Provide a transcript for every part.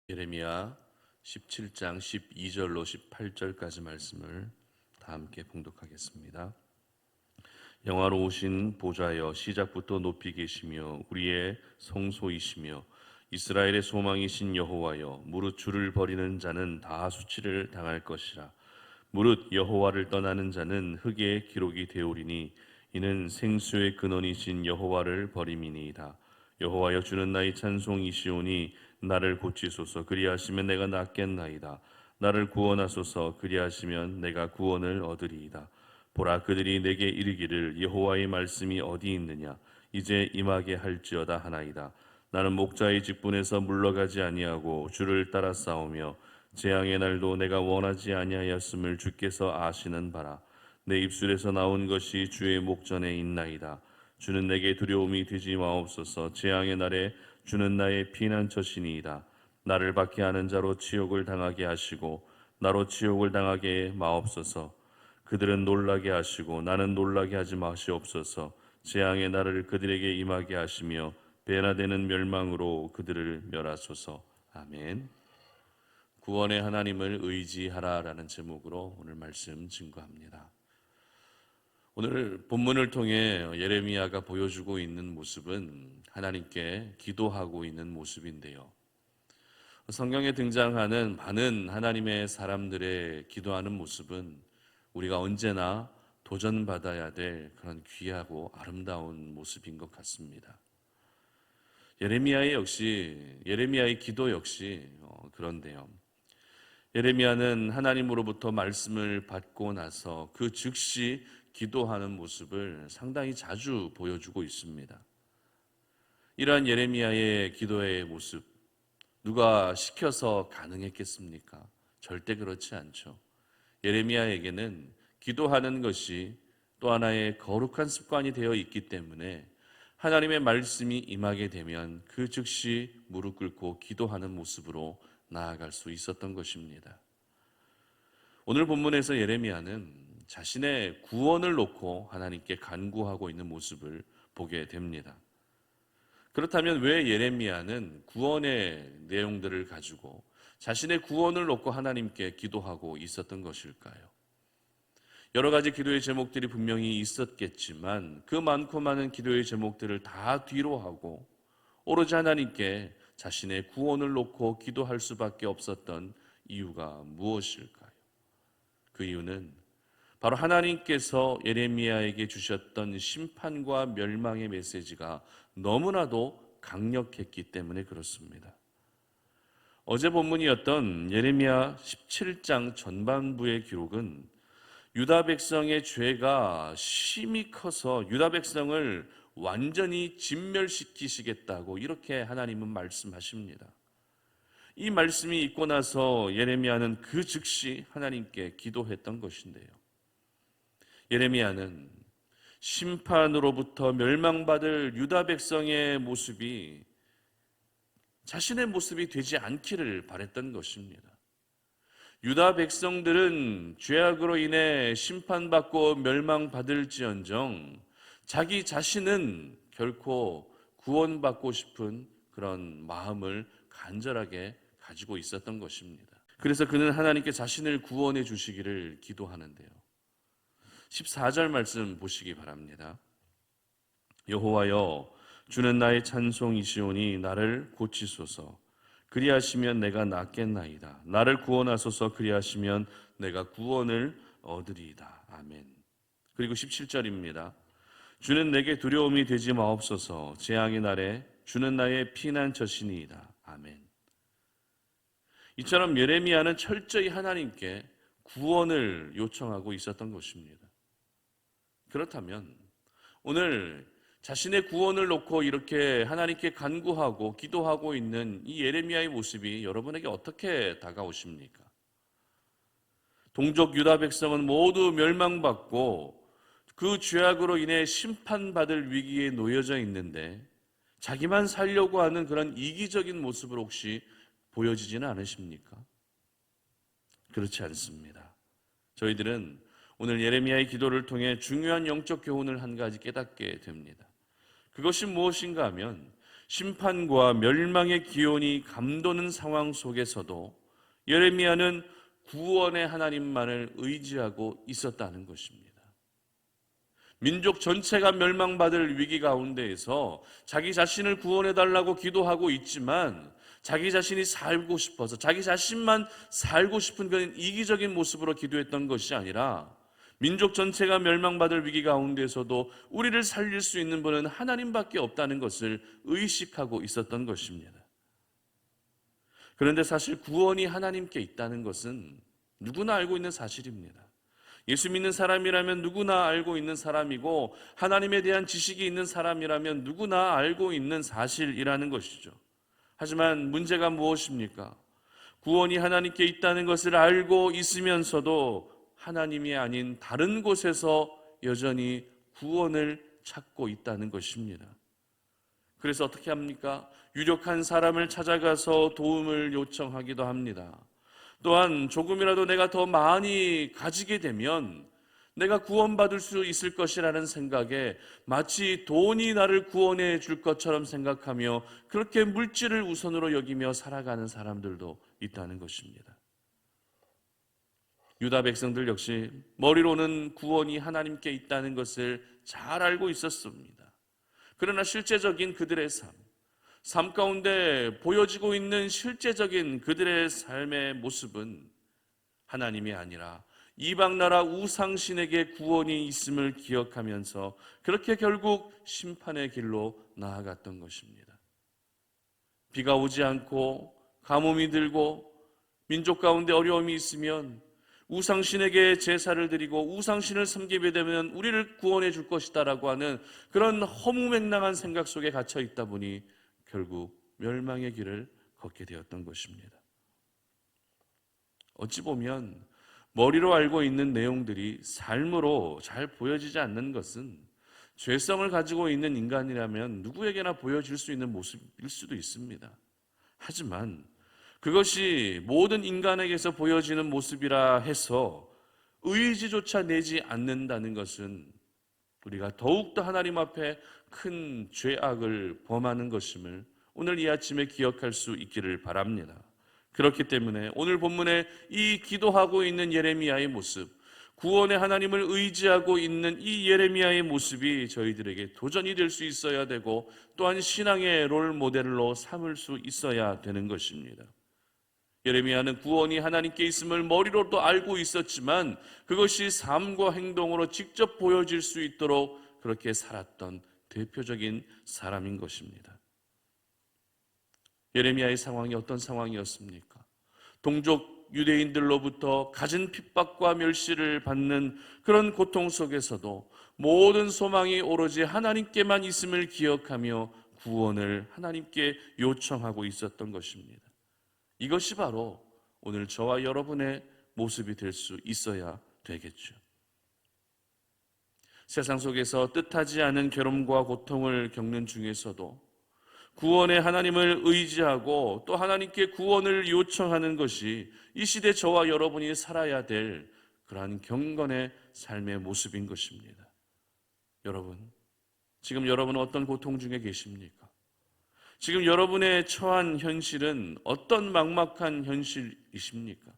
예레미야 17장 12절로 18절까지 말씀을 다 함께 봉독하겠습니다. 영화로우신 보좌여, 시작부터 높이 계시며 우리의 성소이시며 이스라엘의 소망이신 여호와여, 무릇 주를 버리는 자는 다 수치를 당할 것이라. 무릇 여호와를 떠나는 자는 흙에 기록이 되오리니 이는 생수의 근원이신 여호와를 버림이니이다. 여호와여, 주는 나의 찬송이시오니 나를 고치소서. 그리하시면 내가 낫겠나이다. 나를 구원하소서. 그리하시면 내가 구원을 얻으리이다. 보라, 그들이 내게 이르기를 여호와의 말씀이 어디 있느냐, 이제 임하게 할지어다 하나이다. 나는 목자의 직분에서 물러가지 아니하고 주를 따라 싸우며 재앙의 날도 내가 원하지 아니하였음을 주께서 아시는 바라. 내 입술에서 나온 것이 주의 목전에 있나이다. 주는 내게 두려움이 되지 마옵소서. 재앙의 날에 주는 나의 피난처시니이다. 나를 박해하는 자로 치욕을 당하게 하시고 나로 치욕을 당하게 마옵소서. 그들은 놀라게 하시고 나는 놀라게 하지 마시옵소서. 재앙의 날을 그들에게 임하게 하시며 배나 되는 멸망으로 그들을 멸하소서. 아멘. 구원의 하나님을 의지하라라는 제목으로 오늘 말씀 증거합니다. 오늘 본문을 통해 예레미야가 보여주고 있는 모습은 하나님께 기도하고 있는 모습인데요. 성경에 등장하는 많은 하나님의 사람들의 기도하는 모습은 우리가 언제나 도전받아야 될 그런 귀하고 아름다운 모습인 것 같습니다. 예레미야의 기도 역시 그런데요. 예레미야는 하나님으로부터 말씀을 받고 나서 그 즉시 기도하는 모습을 상당히 자주 보여주고 있습니다. 이러한 예레미야의 기도의 모습, 누가 시켜서 가능했겠습니까? 절대 그렇지 않죠. 예레미야에게는 기도하는 것이 또 하나의 거룩한 습관이 되어 있기 때문에 하나님의 말씀이 임하게 되면 그 즉시 무릎 꿇고 기도하는 모습으로 나아갈 수 있었던 것입니다. 오늘 본문에서 예레미야는 자신의 구원을 놓고 하나님께 간구하고 있는 모습을 보게 됩니다. 그렇다면 왜 예레미야는 구원의 내용들을 가지고 자신의 구원을 놓고 하나님께 기도하고 있었던 것일까요? 여러 가지 기도의 제목들이 분명히 있었겠지만 그 많고 많은 기도의 제목들을 다 뒤로 하고 오로지 하나님께 자신의 구원을 놓고 기도할 수밖에 없었던 이유가 무엇일까요? 그 이유는 바로 하나님께서 예레미야에게 주셨던 심판과 멸망의 메시지가 너무나도 강력했기 때문에 그렇습니다. 어제 본문이었던 예레미야 17장 전반부의 기록은 유다 백성의 죄가 심히 커서 유다 백성을 완전히 진멸시키시겠다고 이렇게 하나님은 말씀하십니다. 이 말씀이 있고 나서 예레미야는 그 즉시 하나님께 기도했던 것인데요. 예레미야는 심판으로부터 멸망받을 유다 백성의 모습이 자신의 모습이 되지 않기를 바랬던 것입니다. 유다 백성들은 죄악으로 인해 심판받고 멸망받을지언정 자기 자신은 결코 구원받고 싶은 그런 마음을 간절하게 가지고 있었던 것입니다. 그래서 그는 하나님께 자신을 구원해 주시기를 기도하는데요. 14절 말씀 보시기 바랍니다. 여호와여, 주는 나의 찬송이시오니 나를 고치소서. 그리하시면 내가 낫겠나이다. 나를 구원하소서. 그리하시면 내가 구원을 얻으리이다. 아멘. 그리고 17절입니다. 주는 내게 두려움이 되지 마옵소서. 재앙의 날에 주는 나의 피난처시니이다. 아멘. 이처럼 예레미야는 철저히 하나님께 구원을 요청하고 있었던 것입니다. 그렇다면 오늘 자신의 구원을 놓고 이렇게 하나님께 간구하고 기도하고 있는 이 예레미야의 모습이 여러분에게 어떻게 다가오십니까? 동족 유다 백성은 모두 멸망받고 그 죄악으로 인해 심판받을 위기에 놓여져 있는데 자기만 살려고 하는 그런 이기적인 모습을 혹시 보여지지는 않으십니까? 그렇지 않습니다. 저희들은 오늘 예레미야의 기도를 통해 중요한 영적 교훈을 한 가지 깨닫게 됩니다. 그것이 무엇인가 하면 심판과 멸망의 기온이 감도는 상황 속에서도 예레미야는 구원의 하나님만을 의지하고 있었다는 것입니다. 민족 전체가 멸망받을 위기 가운데에서 자기 자신을 구원해달라고 기도하고 있지만 자기 자신이 살고 싶어서 자기 자신만 살고 싶은 그런 이기적인 모습으로 기도했던 것이 아니라 민족 전체가 멸망받을 위기 가운데서도 우리를 살릴 수 있는 분은 하나님밖에 없다는 것을 의식하고 있었던 것입니다. 그런데 사실 구원이 하나님께 있다는 것은 누구나 알고 있는 사실입니다. 예수 믿는 사람이라면 누구나 알고 있는 사람이고 하나님에 대한 지식이 있는 사람이라면 누구나 알고 있는 사실이라는 것이죠. 하지만 문제가 무엇입니까? 구원이 하나님께 있다는 것을 알고 있으면서도 하나님이 아닌 다른 곳에서 여전히 구원을 찾고 있다는 것입니다. 그래서 어떻게 합니까? 유력한 사람을 찾아가서 도움을 요청하기도 합니다. 또한 조금이라도 내가 더 많이 가지게 되면 내가 구원받을 수 있을 것이라는 생각에 마치 돈이 나를 구원해 줄 것처럼 생각하며 그렇게 물질을 우선으로 여기며 살아가는 사람들도 있다는 것입니다. 유다 백성들 역시 머리로는 구원이 하나님께 있다는 것을 잘 알고 있었습니다. 그러나 실제적인 그들의 삶 가운데 보여지고 있는 실제적인 그들의 삶의 모습은 하나님이 아니라 이방나라 우상신에게 구원이 있음을 기억하면서 그렇게 결국 심판의 길로 나아갔던 것입니다. 비가 오지 않고 가뭄이 들고 민족 가운데 어려움이 있으면 우상신에게 제사를 드리고 우상신을 섬기게 되면 우리를 구원해 줄 것이다라고 하는 그런 허무맹랑한 생각 속에 갇혀 있다 보니 결국 멸망의 길을 걷게 되었던 것입니다. 어찌 보면 머리로 알고 있는 내용들이 삶으로 잘 보여지지 않는 것은 죄성을 가지고 있는 인간이라면 누구에게나 보여질 수 있는 모습일 수도 있습니다. 하지만 그것이 모든 인간에게서 보여지는 모습이라 해서 의지조차 내지 않는다는 것은 우리가 더욱더 하나님 앞에 큰 죄악을 범하는 것임을 오늘 이 아침에 기억할 수 있기를 바랍니다. 그렇기 때문에 오늘 본문에 이 기도하고 있는 예레미야의 모습, 구원의 하나님을 의지하고 있는 이 예레미야의 모습이 저희들에게 도전이 될 수 있어야 되고 또한 신앙의 롤 모델로 삼을 수 있어야 되는 것입니다. 예레미야는 구원이 하나님께 있음을 머리로도 알고 있었지만 그것이 삶과 행동으로 직접 보여질 수 있도록 그렇게 살았던 대표적인 사람인 것입니다. 예레미야의 상황이 어떤 상황이었습니까? 동족 유대인들로부터 갖은 핍박과 멸시를 받는 그런 고통 속에서도 모든 소망이 오로지 하나님께만 있음을 기억하며 구원을 하나님께 요청하고 있었던 것입니다. 이것이 바로 오늘 저와 여러분의 모습이 될 수 있어야 되겠죠. 세상 속에서 뜻하지 않은 괴로움과 고통을 겪는 중에서도 구원의 하나님을 의지하고 또 하나님께 구원을 요청하는 것이 이 시대 저와 여러분이 살아야 될 그러한 경건의 삶의 모습인 것입니다. 여러분, 지금 여러분은 어떤 고통 중에 계십니까? 지금 여러분의 처한 현실은 어떤 막막한 현실이십니까?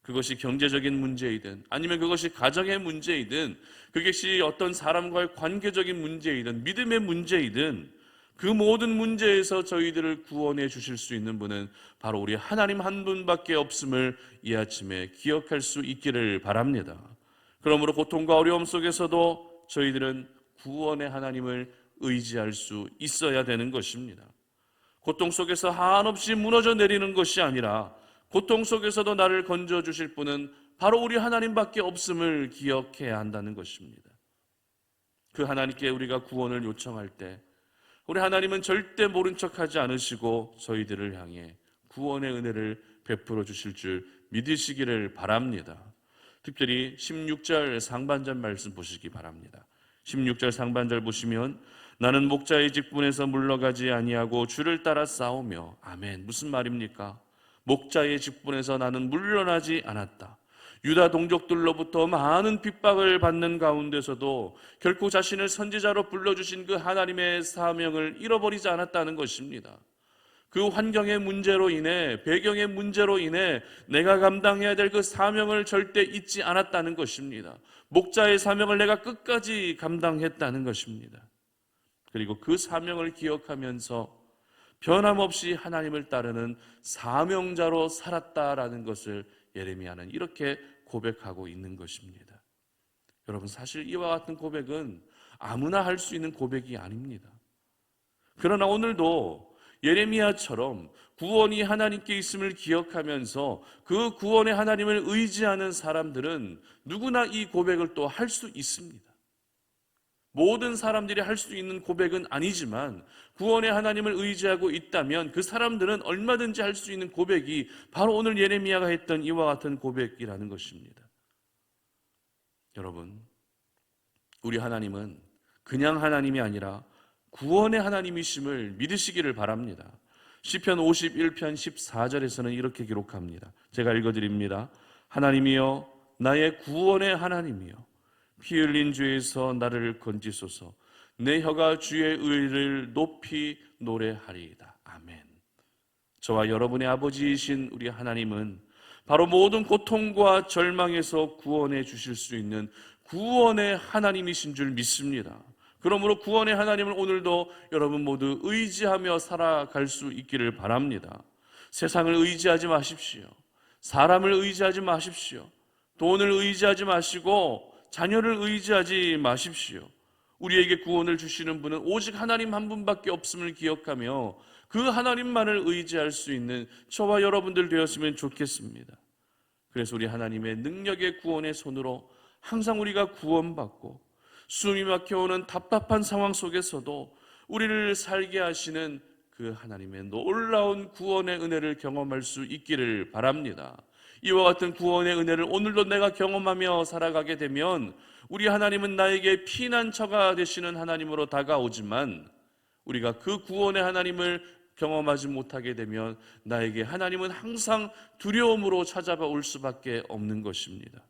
그것이 경제적인 문제이든 아니면 그것이 가정의 문제이든 그것이 어떤 사람과의 관계적인 문제이든 믿음의 문제이든 그 모든 문제에서 저희들을 구원해 주실 수 있는 분은 바로 우리 하나님 한 분밖에 없음을 이 아침에 기억할 수 있기를 바랍니다. 그러므로 고통과 어려움 속에서도 저희들은 구원의 하나님을 의지할 수 있어야 되는 것입니다. 고통 속에서 한없이 무너져 내리는 것이 아니라 고통 속에서도 나를 건져주실 분은 바로 우리 하나님밖에 없음을 기억해야 한다는 것입니다. 그 하나님께 우리가 구원을 요청할 때 우리 하나님은 절대 모른 척하지 않으시고 저희들을 향해 구원의 은혜를 베풀어 주실 줄 믿으시기를 바랍니다. 특별히 16절 상반절 말씀 보시기 바랍니다. 16절 상반절 보시면 나는 목자의 직분에서 물러가지 아니하고 주를 따라 싸우며 아멘. 무슨 말입니까? 목자의 직분에서 나는 물러나지 않았다. 유다 동족들로부터 많은 핍박을 받는 가운데서도 결코 자신을 선지자로 불러주신 그 하나님의 사명을 잃어버리지 않았다는 것입니다. 그 환경의 문제로 인해, 배경의 문제로 인해 내가 감당해야 될 그 사명을 절대 잊지 않았다는 것입니다. 목자의 사명을 내가 끝까지 감당했다는 것입니다. 그리고 그 사명을 기억하면서 변함없이 하나님을 따르는 사명자로 살았다라는 것을 예레미야는 이렇게 고백하고 있는 것입니다. 여러분, 사실 이와 같은 고백은 아무나 할 수 있는 고백이 아닙니다. 그러나 오늘도 예레미야처럼 구원이 하나님께 있음을 기억하면서 그 구원의 하나님을 의지하는 사람들은 누구나 이 고백을 또 할 수 있습니다. 모든 사람들이 할 수 있는 고백은 아니지만 구원의 하나님을 의지하고 있다면 그 사람들은 얼마든지 할 수 있는 고백이 바로 오늘 예레미야가 했던 이와 같은 고백이라는 것입니다. 여러분, 우리 하나님은 그냥 하나님이 아니라 구원의 하나님이심을 믿으시기를 바랍니다. 시편 51편 14절에서는 이렇게 기록합니다. 제가 읽어드립니다. 하나님이여 나의 구원의 하나님이여 피 흘린 죄에서 나를 건지소서. 내 혀가 주의 의를 높이 노래하리이다. 아멘. 저와 여러분의 아버지이신 우리 하나님은 바로 모든 고통과 절망에서 구원해 주실 수 있는 구원의 하나님이신 줄 믿습니다. 그러므로 구원의 하나님을 오늘도 여러분 모두 의지하며 살아갈 수 있기를 바랍니다. 세상을 의지하지 마십시오. 사람을 의지하지 마십시오. 돈을 의지하지 마시고 자녀를 의지하지 마십시오. 우리에게 구원을 주시는 분은 오직 하나님 한 분밖에 없음을 기억하며 그 하나님만을 의지할 수 있는 저와 여러분들 되었으면 좋겠습니다. 그래서 우리 하나님의 능력의 구원의 손으로 항상 우리가 구원받고 숨이 막혀오는 답답한 상황 속에서도 우리를 살게 하시는 그 하나님의 놀라운 구원의 은혜를 경험할 수 있기를 바랍니다. 이와 같은 구원의 은혜를 오늘도 내가 경험하며 살아가게 되면 우리 하나님은 나에게 피난처가 되시는 하나님으로 다가오지만 우리가 그 구원의 하나님을 경험하지 못하게 되면 나에게 하나님은 항상 두려움으로 찾아와 올 수밖에 없는 것입니다.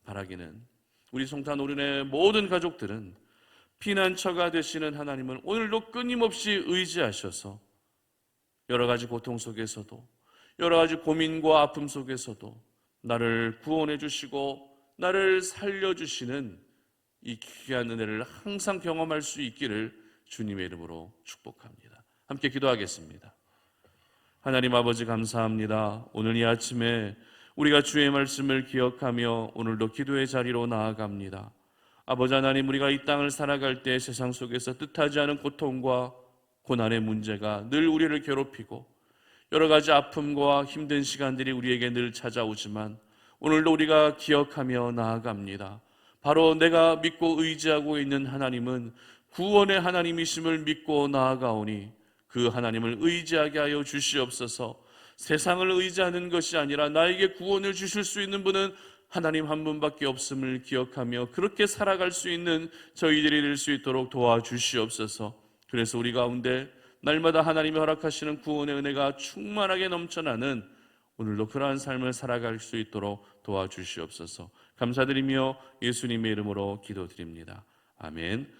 바라기는 우리 성탄 오륜의 모든 가족들은 피난처가 되시는 하나님은 오늘도 끊임없이 의지하셔서 여러 가지 고통 속에서도 여러 가지 고민과 아픔 속에서도 나를 구원해 주시고 나를 살려주시는 이 귀한 은혜를 항상 경험할 수 있기를 주님의 이름으로 축복합니다. 함께 기도하겠습니다. 하나님 아버지 감사합니다. 오늘 이 아침에 우리가 주의 말씀을 기억하며 오늘도 기도의 자리로 나아갑니다. 아버지 하나님, 우리가 이 땅을 살아갈 때 세상 속에서 뜻하지 않은 고통과 고난의 문제가 늘 우리를 괴롭히고 여러 가지 아픔과 힘든 시간들이 우리에게 늘 찾아오지만 오늘도 우리가 기억하며 나아갑니다. 바로 내가 믿고 의지하고 있는 하나님은 구원의 하나님이심을 믿고 나아가오니 그 하나님을 의지하게 하여 주시옵소서. 세상을 의지하는 것이 아니라 나에게 구원을 주실 수 있는 분은 하나님 한 분밖에 없음을 기억하며 그렇게 살아갈 수 있는 저희들이 될 수 있도록 도와주시옵소서. 그래서 우리 가운데 날마다 하나님이 허락하시는 구원의 은혜가 충만하게 넘쳐나는 오늘도 그러한 삶을 살아갈 수 있도록 도와주시옵소서. 감사드리며 예수님의 이름으로 기도드립니다. 아멘.